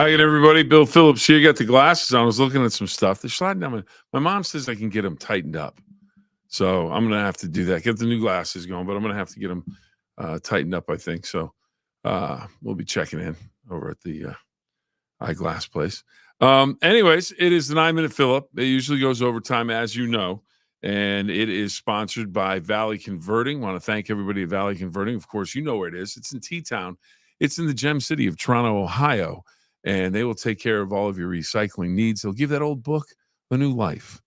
Hi again, everybody. Bill Phillips here. Got the glasses on. I was looking at some stuff. They're sliding down. My mom says I can get them tightened up. So I'm going to have to do that. Get the new glasses going, but I'm going to have to get them tightened up, I think. So we'll be checking in over at the eyeglass place. Anyways, it is the 9-Minute Phill-Up. It usually goes overtime, as you know, and it is sponsored by Valley Converting. Want to thank everybody at Valley Converting. Of course, you know where it is. It's in T-Town. It's in the gem city of Toronto, Ohio, and they will take care of all of your recycling needs. They'll give that old book a new life.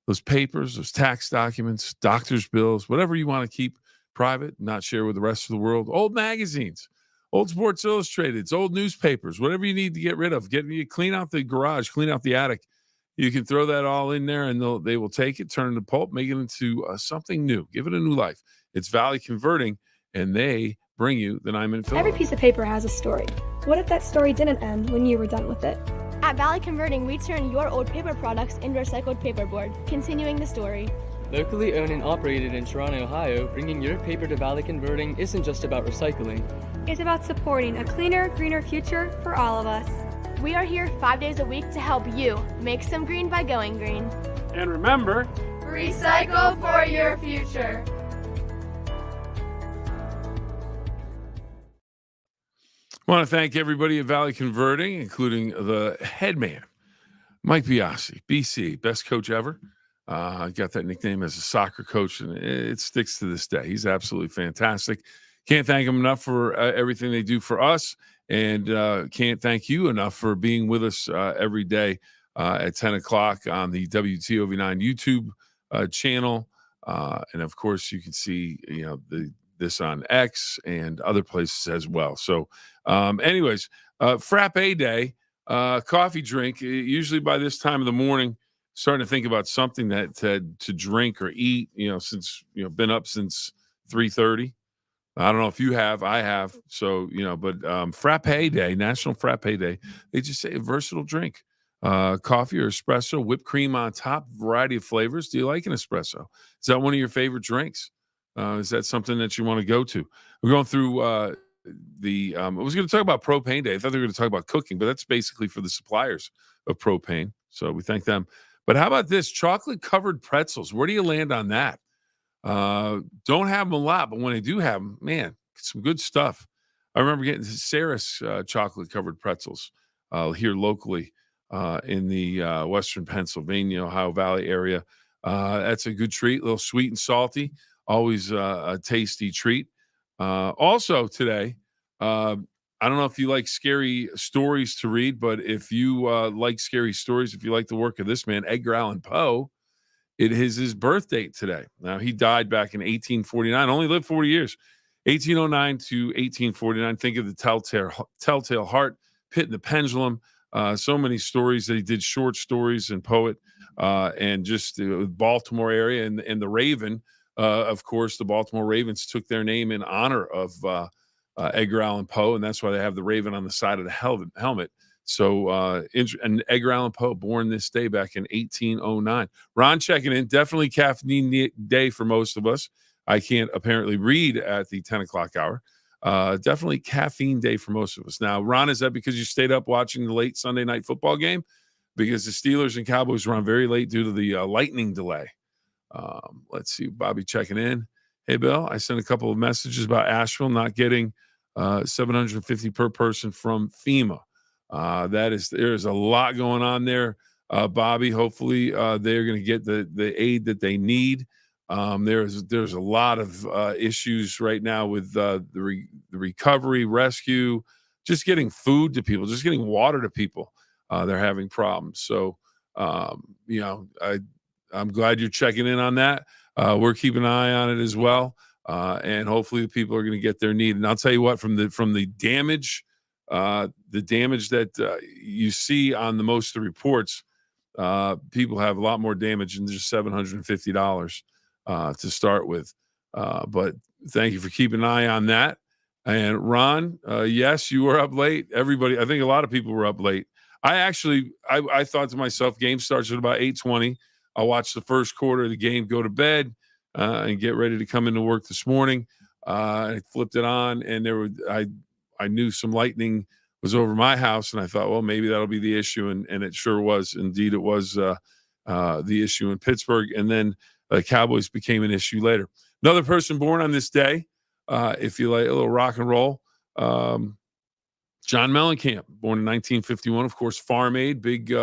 Those papers, those tax documents, doctor's bills, whatever you want to keep private, not share with the rest of the world, old magazines, old Sports Illustrated, old newspapers, whatever you need to get rid of. You clean out the garage, clean out the attic. You can throw that all in there, and they will take it, turn it into pulp, make it into something new, give it a new life. It's Valley Converting, and they bring you the 9-Minute Phill-Up. Every piece of paper has a story. What if that story didn't end when you were done with it? At Valley Converting, we turn your old paper products into recycled paperboard, continuing the story. Locally owned and operated in Toronto, Ohio, bringing your paper to Valley Converting isn't just about recycling. It's about supporting a cleaner, greener future for all of us. We are here 5 days a week to help you make some green by going green. And remember, recycle for your future. I want to thank everybody at Valley Converting, including the head man, Mike Biasi, BC, best coach ever. I got that nickname as a soccer coach, and it sticks to this day. He's absolutely fantastic. Can't thank him enough for everything they do for us, and can't thank you enough for being with us every day at 10 o'clock on the WTOV9 YouTube channel. And, of course, you can see, this on X and other places as well. So, anyways, Frappe Day, coffee drink. Usually by this time of the morning, starting to think about something that to drink or eat. Since been up since 3:30. I don't know if you have. I have. So but Frappe Day, National Frappe Day. They just say a versatile drink. Coffee or espresso, whipped cream on top, variety of flavors. Do you like an espresso? Is that one of your favorite drinks? Is that something that you want to go to? We're going through I was going to talk about Propane Day. I thought they were going to talk about cooking, but that's basically for the suppliers of propane. So we thank them. But how about this? Chocolate covered pretzels. Where do you land on that? Don't have them a lot, but when I do have them, man, some good stuff. I remember getting Sarah's chocolate covered pretzels here locally in the Western Pennsylvania, Ohio Valley area. That's a good treat, a little sweet and salty. Always a tasty treat. Also today, I don't know if you like scary stories to read, but if you like scary stories, if you like the work of this man, Edgar Allan Poe, it is his birth date today. Now, he died back in 1849, only lived 40 years, 1809 to 1849. Think of the Telltale Heart, Pit and the Pendulum, so many stories that he did, short stories and poet, and just the Baltimore area and the Raven. Of course, the Baltimore Ravens took their name in honor of Edgar Allan Poe, and that's why they have the Raven on the side of the helmet. So, and Edgar Allan Poe, born this day back in 1809. Ron checking in. Definitely caffeine day for most of us. I can't apparently read at the 10 o'clock hour. Definitely caffeine day for most of us. Now, Ron, is that because you stayed up watching the late Sunday night football game? Because the Steelers and Cowboys were on very late due to the lightning delay. Let's see, Bobby checking in. Hey, Bill, I sent a couple of messages about Asheville not getting $750 per person from FEMA. There's a lot going on there, Bobby. Hopefully, they're going to get the aid that they need. There's a lot of issues right now with the recovery, rescue, just getting food to people, just getting water to people. They're having problems. So, I'm glad you're checking in on that. We're keeping an eye on it as well, and hopefully the people are going to get their need. And I'll tell you what, from the damage that you see on the most of the reports, people have a lot more damage than just $750 to start with. But thank you for keeping an eye on that. And Ron, yes, you were up late. Everybody, I think a lot of people were up late. I thought to myself, game starts at about 8:20. I'll watch the first quarter of the game, go to bed, and get ready to come into work this morning. I flipped it on, and I knew some lightning was over my house, and I thought, well, maybe that'll be the issue, and it sure was. Indeed, it was the issue in Pittsburgh, and then Cowboys became an issue later. Another person born on this day, if you like a little rock and roll, John Mellencamp, born in 1951, of course, Farm Aid, big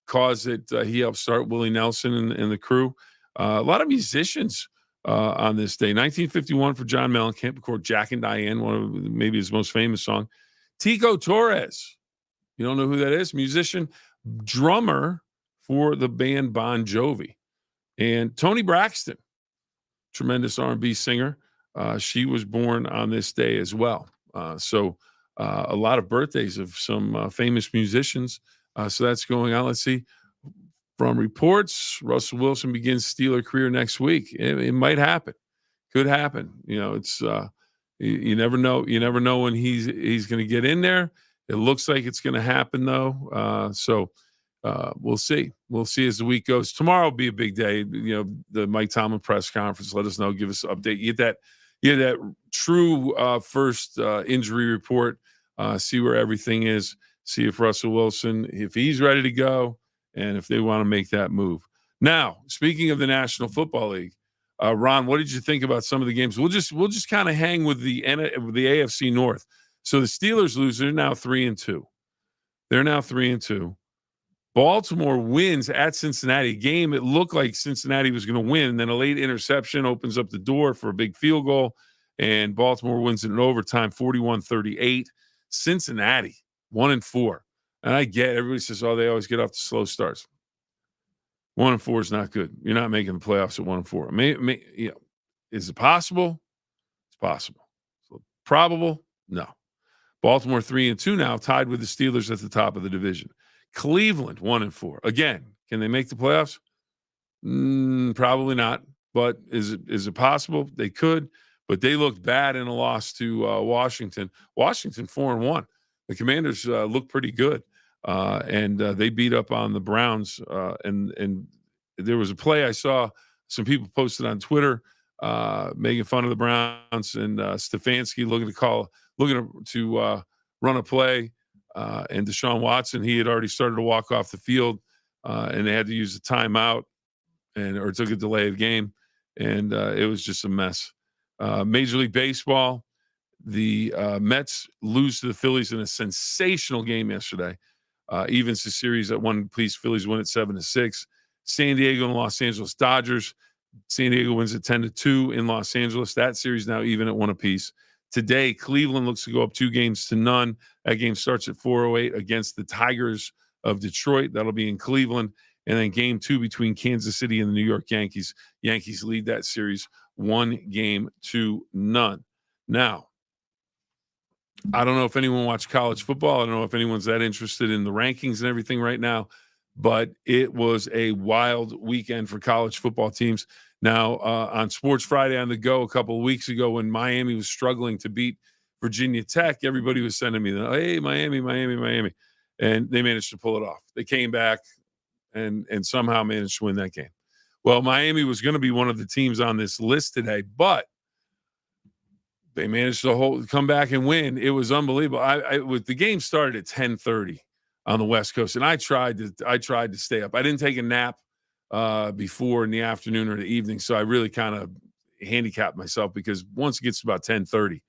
cause that he helped start, Willie Nelson and the crew. A lot of musicians on this day. 1951 for John Mellencamp, recorded Jack and Diane, one of maybe his most famous song. Tico Torres, you don't know who that is? Musician, drummer for the band Bon Jovi. And Toni Braxton, tremendous R&B singer. She was born on this day as well. So a lot of birthdays of some famous musicians. So that's going on. Let's see. From reports, Russell Wilson begins Steeler career next week. It might happen. Could happen. You know, it's you never know. You never know when he's going to get in there. It looks like it's going to happen though. So we'll see. We'll see as the week goes. Tomorrow will be a big day. You know, the Mike Tomlin press conference. Let us know. Give us an update. You get that true first injury report. See where everything is. See if Russell Wilson, if he's ready to go, and if they want to make that move. Now, speaking of the National Football League, Ron, what did you think about some of the games? We'll just kind of hang with the AFC North. So the Steelers lose. They're now 3-2. They're now 3-2. Baltimore wins at Cincinnati. A game it looked like Cincinnati was going to win, and then a late interception opens up the door for a big field goal, and Baltimore wins it in overtime, 41-38. Cincinnati 1-4. And I get everybody says, oh, they always get off to slow starts. 1-4 is not good. You're not making the playoffs at 1-4. You know, is it possible? It's possible. So probable? No. Baltimore 3-2 now, tied with the Steelers at the top of the division. Cleveland 1-4. Again, can they make the playoffs? Probably not. But is it possible? They could. But they looked bad in a loss to Washington. Washington 4-1. The Commanders look pretty good. And they beat up on the Browns. And there was a play I saw some people posted on Twitter making fun of the Browns, and Stefanski looking to run a play. And Deshaun Watson, he had already started to walk off the field, and they had to use a timeout or took a delayed game. And it was just a mess. Major League Baseball, the Mets lose to the Phillies in a sensational game yesterday. Evens the series at 1 piece. Phillies win at 7-6. San Diego and Los Angeles Dodgers. San Diego wins at 10-2 in Los Angeles. That series now even at 1 apiece. Today, Cleveland looks to go up 2-0. That game starts at 4:08 against the Tigers of Detroit. That'll be in Cleveland. And then game 2 between Kansas City and the New York Yankees. Yankees lead that series 1-0. Now, I don't know if anyone watched college football. I don't know if anyone's that interested in the rankings and everything right now, but it was a wild weekend for college football teams. Now, on Sports Friday on the Go a couple of weeks ago, when Miami was struggling to beat Virginia Tech, everybody was sending me, hey, Miami. And they managed to pull it off. They came back and somehow managed to win that game. Well, Miami was going to be one of the teams on this list today, but they managed to come back and win. It was unbelievable. The game started at 10:30 on the West Coast, and I tried to stay up. I didn't take a nap before in the afternoon or the evening, so I really kind of handicapped myself, because once it gets to about 10:30,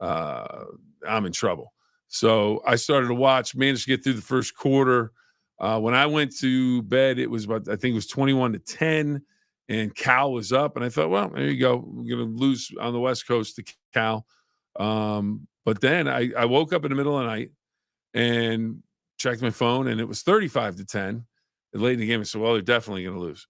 I'm in trouble. So I started to watch, managed to get through the first quarter. When I went to bed, it was about, I think it was 21-10. And Cal was up, and I thought, well, there you go. We're going to lose on the West Coast to Cal. But then I woke up in the middle of the night and checked my phone, and it was 35-10. And late in the game, I said, well, they're definitely going to lose.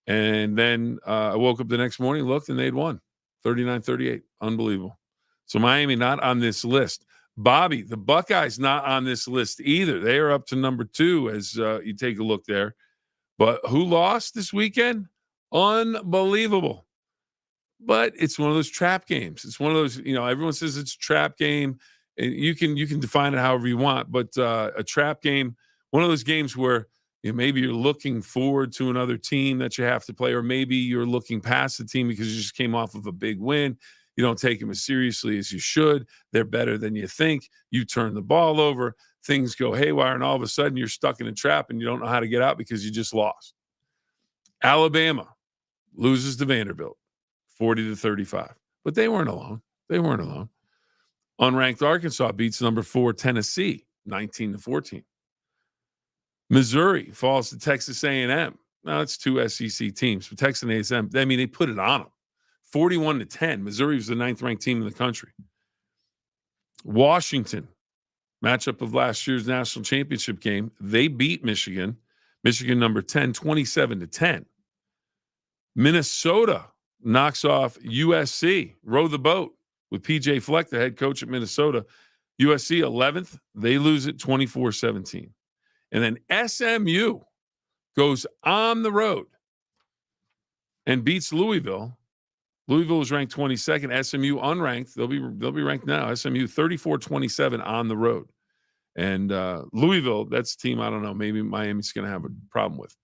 And then I woke up the next morning, looked, and they'd won 39-38. Unbelievable. So Miami not on this list. Bobby, the Buckeyes not on this list either. They are up to number 2 as you take a look there. But who lost this weekend? Unbelievable. But it's one of those trap games. It's one of those, everyone says it's a trap game, and you can define it however you want, but a trap game, one of those games where maybe you're looking forward to another team that you have to play, or maybe you're looking past the team because you just came off of a big win. You don't take them as seriously as you should. They're better than you think. You turn the ball over. things go haywire, and all of a sudden you're stuck in a trap and you don't know how to get out because you just lost. Alabama loses to Vanderbilt, 40-35. But they weren't alone. They weren't alone. Unranked Arkansas beats number 4 Tennessee, 19-14. Missouri falls to Texas A&M. Now it's 2 SEC teams, but Texas A&M, I mean, they put it on them, 41-10. Missouri was the 9th-ranked team in the country. Washington, matchup of last year's national championship game, they beat Michigan. Michigan number 10, 27-10. Minnesota knocks off USC. Row the boat with PJ Fleck, the head coach at Minnesota. USC 11th. They lose it 24-17. And then SMU goes on the road and beats Louisville. Louisville was ranked 22nd. SMU unranked. They'll be ranked now. SMU 34-27 on the road. And Louisville, that's a team I don't know. Maybe Miami's going to have a problem with.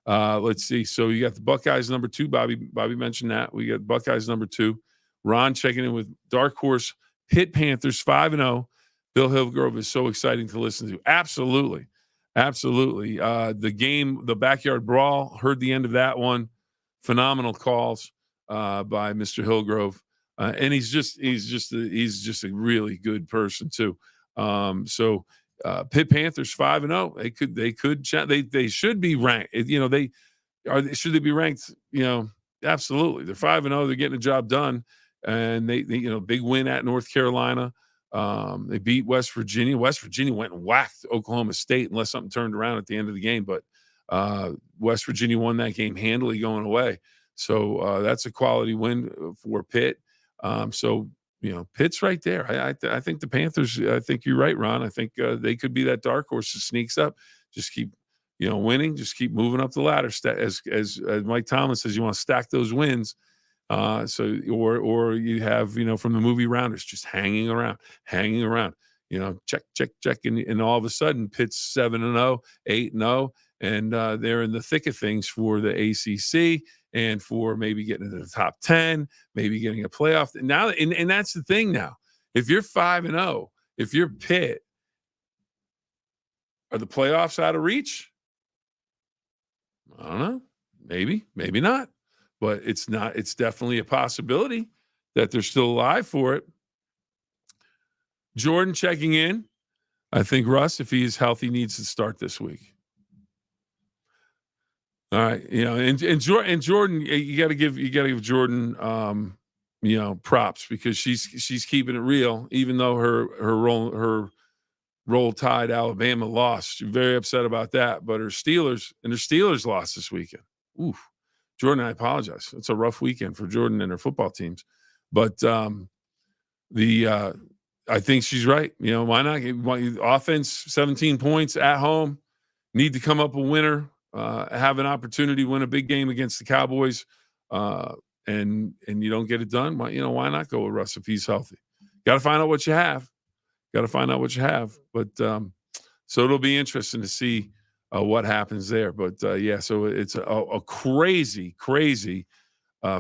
Let's see. So you got the Buckeyes number 2. Bobby mentioned that. We got Buckeyes number 2. Ron checking in with dark horse Pitt Panthers 5-0. Bill Hillgrove is so exciting to listen to. Absolutely. The game, the backyard brawl, heard the end of that one. Phenomenal calls by Mr. Hillgrove. And he's just a really good person too. So Pitt Panthers 5-0. They should be ranked. Should they be ranked? Absolutely. They're 5-0. They're getting the job done, and they big win at North Carolina. They beat West Virginia. West Virginia went and whacked Oklahoma State unless something turned around at the end of the game. But West Virginia won that game handily going away. So that's a quality win for Pitt. Pitt's right there. I think the Panthers, I think you're right, Ron. I think they could be that dark horse that sneaks up. Just keep, winning. Just keep moving up the ladder. As Mike Tomlin says, you want to stack those wins. Or you have, from the movie Rounders, just hanging around, check. And all of a sudden Pitt's 7-0, 8-0, and they're in the thick of things for the ACC and for maybe getting into the top 10, maybe getting a playoff. Now, and that's the thing now. If you're 5-0, if you're Pitt, are the playoffs out of reach? I don't know. Maybe not. But it's not. It's definitely a possibility that they're still alive for it. Jordan checking in. I think Russ, if he is healthy, needs to start this week. All right, and Jordan, you got to give Jordan, props because she's keeping it real, even though her roll tide Alabama lost. She's very upset about that, but her Steelers lost this weekend. Oof. Jordan, I apologize. It's a rough weekend for Jordan and her football teams, but I think she's right. Why not? Offense, 17 points at home. Need to come up a winner. Have an opportunity to win a big game against the Cowboys, and you don't get it done. Why not go with Russ if he's healthy? Got to find out what you have. But so it'll be interesting to see what happens there. But so it's a crazy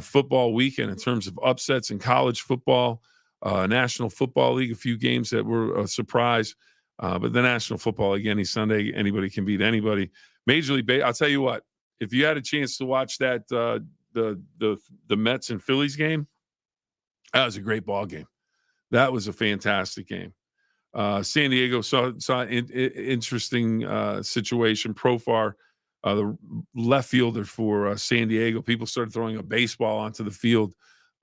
football weekend in terms of upsets in college football, National Football League, a few games that were a surprise. But the National Football League, any Sunday, anybody can beat anybody. Major League Baseball, I'll tell you what, if you had a chance to watch that, the Mets and Phillies game, that was a great ball game. That was a fantastic game. San Diego saw an interesting situation. Profar, the left fielder for San Diego, people started throwing a baseball onto the field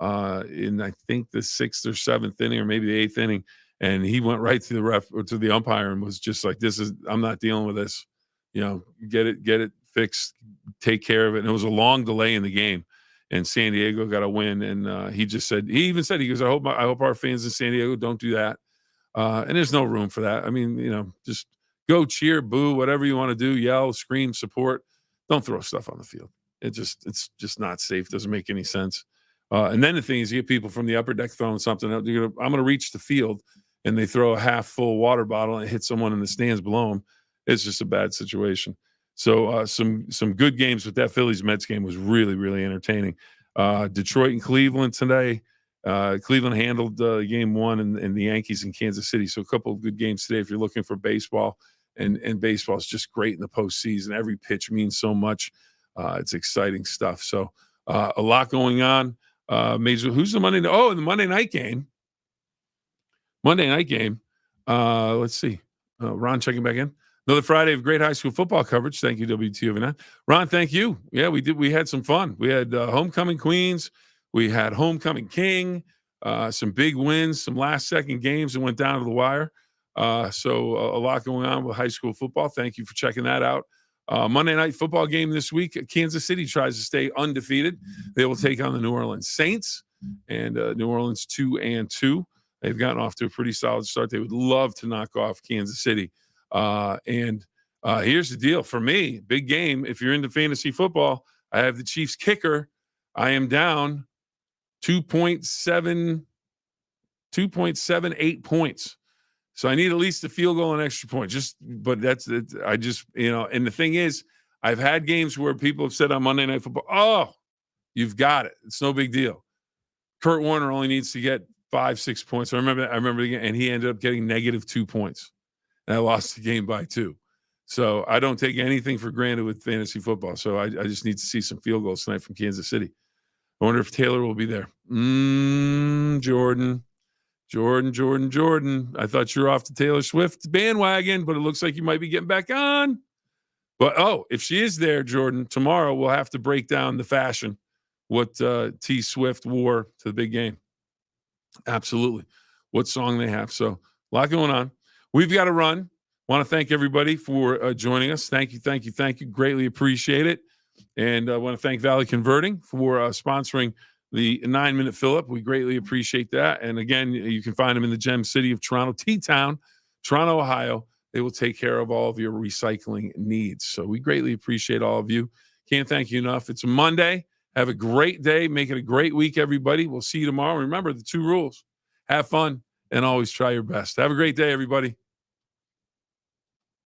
in I think the 6th or 7th inning, or maybe the 8th inning, and he went right to the ref or to the umpire and was just like, I'm not dealing with this. Get it fixed, take care of it. And it was a long delay in the game, and San Diego got a win. And he goes, I hope our fans in San Diego don't do that. And there's no room for that. I mean, just go cheer, boo, whatever you want to do, yell, scream, support. Don't throw stuff on the field. It's just not safe. Doesn't make any sense. And then the thing is, you get people from the upper deck throwing something out. I'm going to reach the field, and they throw a half full water bottle and hit someone in the stands below them. It's just a bad situation. So some good games with that Phillies Mets game was really, really entertaining. Detroit and Cleveland today. Cleveland handled game one and the Yankees in Kansas City. So a couple of good games today if you're looking for baseball. And baseball is just great in the postseason. Every pitch means so much. It's exciting stuff. So a lot going on. Who's the Monday? Oh, the Monday night game. Let's see. Ron checking back in. Another Friday of great high school football coverage. Thank you, WTOV9. Ron, thank you. Yeah, we did. We had some fun. We had homecoming queens. We had homecoming king. Some big wins, some last-second games that went down to the wire. So a lot going on with high school football. Thank you for checking that out. Monday night football game this week. Kansas City tries to stay undefeated. They will take on the New Orleans Saints, and New Orleans 2-2. They've gotten off to a pretty solid start. They would love to knock off Kansas City. Here's the deal for me, big game. If you're into fantasy football, I have the Chiefs kicker. I am down 2.78 points. So I need at least a field goal and extra point. But that's it. And the thing is, I've had games where people have said on Monday Night Football, oh, you've got it. It's no big deal. Kurt Warner only needs to get 5-6 points. I remember again, and he ended up getting -2 points. And I lost the game by 2. So I don't take anything for granted with fantasy football. So I just need to see some field goals tonight from Kansas City. I wonder if Taylor will be there. Jordan. I thought you were off the Taylor Swift bandwagon, but it looks like you might be getting back on. But, if she is there, Jordan, tomorrow we'll have to break down the fashion, what T Swift wore to the big game. Absolutely. What song they have. So a lot going on. We've got to run. Want to thank everybody for joining us. Thank you. Greatly appreciate it. And I want to thank Valley Converting for sponsoring the 9-Minute Phill-Up. We greatly appreciate that. And again, you can find them in the gem city of Toronto, T-Town, Toronto, Ohio. They will take care of all of your recycling needs. So we greatly appreciate all of you. Can't thank you enough. It's a Monday. Have a great day. Make it a great week, everybody. We'll see you tomorrow. Remember the 2 rules. Have fun and always try your best. Have a great day, everybody.